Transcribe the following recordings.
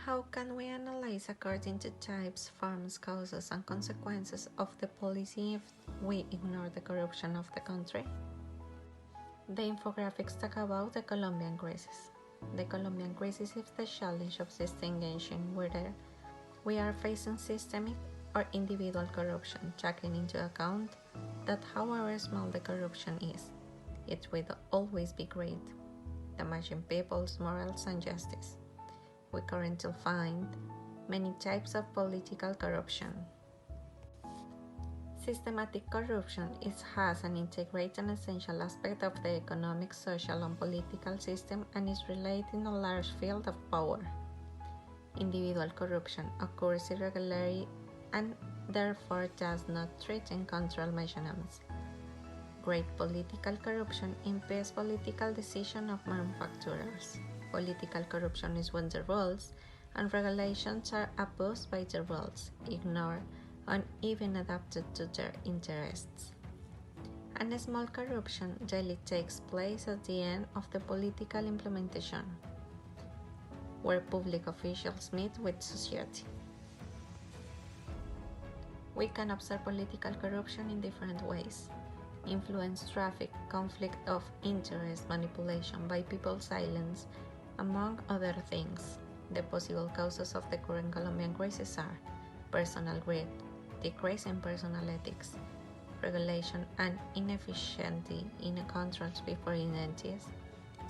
How can we analyze according to types, forms, causes, and consequences of the policy if we ignore the corruption of the country? The infographics talk about the Colombian crisis. The Colombian crisis is the challenge of distinguishing whether we are facing systemic or individual corruption, taking into account that however small the corruption is, it will always be great, damaging people's morals and justice. We currently find many types of political corruption. Systematic corruption has an integrated and essential aspect of the economic, social, and political system and is related in a large field of power. Individual corruption occurs irregularly and therefore does not threaten control mechanisms. Great political corruption impedes political decisions of manufacturers. Political corruption is when the rules and regulations are abused by the rules, ignored, and even adapted to their interests. And small corruption daily takes place at the end of the political implementation, where public officials meet with society. We can observe political corruption in different ways. Influence, traffic, conflict of interest, manipulation by people's silence, among other things. The possible causes of the current Colombian crisis are personal greed, decrease in personal ethics, regulation and inefficiency in controls before identities,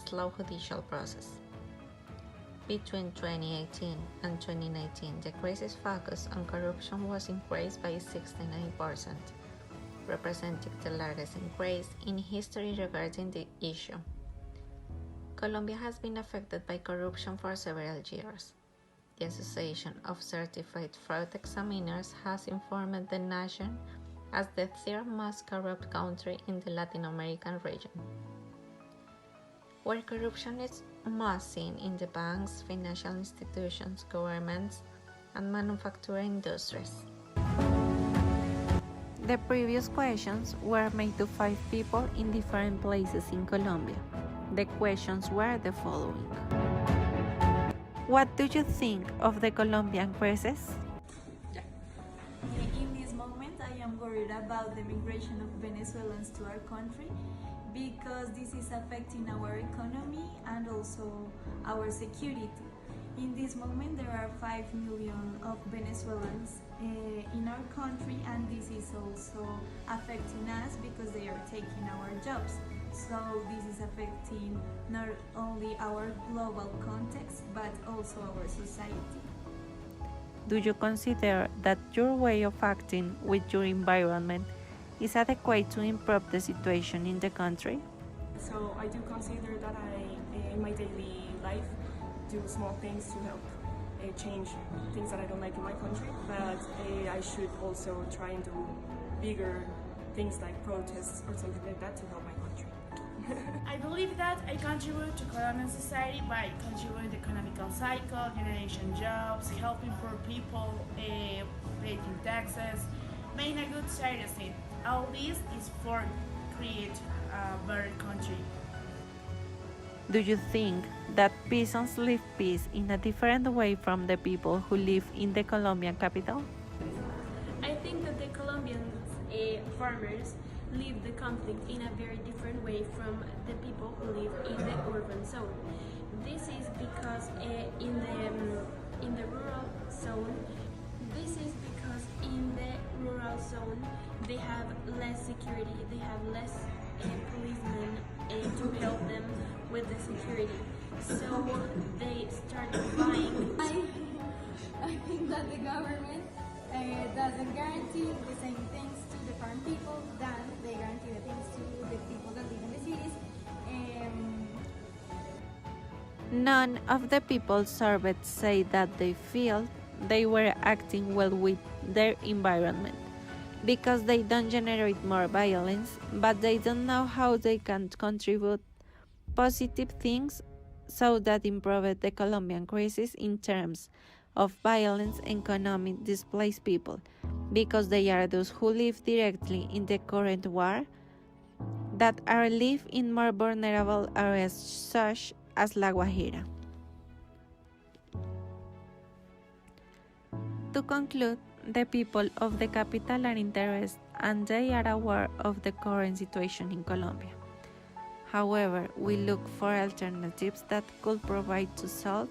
slow judicial process. Between 2018 and 2019, the crisis focus on corruption was increased by 69%, representing the largest increase in history regarding the issue. Colombia has been affected by corruption for several years. The Association of Certified Fraud Examiners has informed the nation as the third most corrupt country in the Latin American region, where corruption is most seen in the banks, financial institutions, governments, and manufacturing industries. The previous questions were made to 5 people in different places in Colombia. The questions were the following. What do you think of the Colombian crisis? In this moment, I am worried about the migration of Venezuelans to our country because this is affecting our economy and also our security. In this moment, there are 5 million of Venezuelans in our country, and this is also affecting us because they are taking our jobs. So this is affecting not only our global context, but also our society. Do you consider that your way of acting with your environment is adequate to improve the situation in the country? So I do consider that I, in my daily life, do small things to help change things that I don't like in my country, but I should also try and do bigger things like protests or something like that to help my country. I believe that I contribute to Colombian society by contributing the economical cycle, generating jobs, helping poor people, paying taxes, making a good citizen. All this is for create a better country. Do you think that peasants live peace in a different way from the people who live in the Colombian capital? I think that the Colombian farmers live the conflict in a very different way from the people who live in the urban zone. This is because in the rural zone, they have less security, they have less policemen to help them with the security. So they start buying. I think that the government doesn't guarantee the same things to the farm people than they guarantee the things to the people that live in the cities. None of the people surveyed say that they feel they were acting well with their environment because they don't generate more violence, but they don't know how they can contribute positive things so that improve the Colombian crisis in terms of violence and economic displaced people, because they are those who live directly in the current war that are live in more vulnerable areas such as La Guajira. To conclude, the people of the capital are interested and they are aware of the current situation in Colombia. However, we look for alternatives that could provide to solve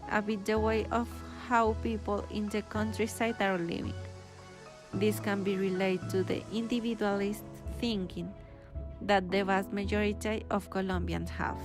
a bit the way of how people in the countryside are living. This can be related to the individualist thinking that the vast majority of Colombians have.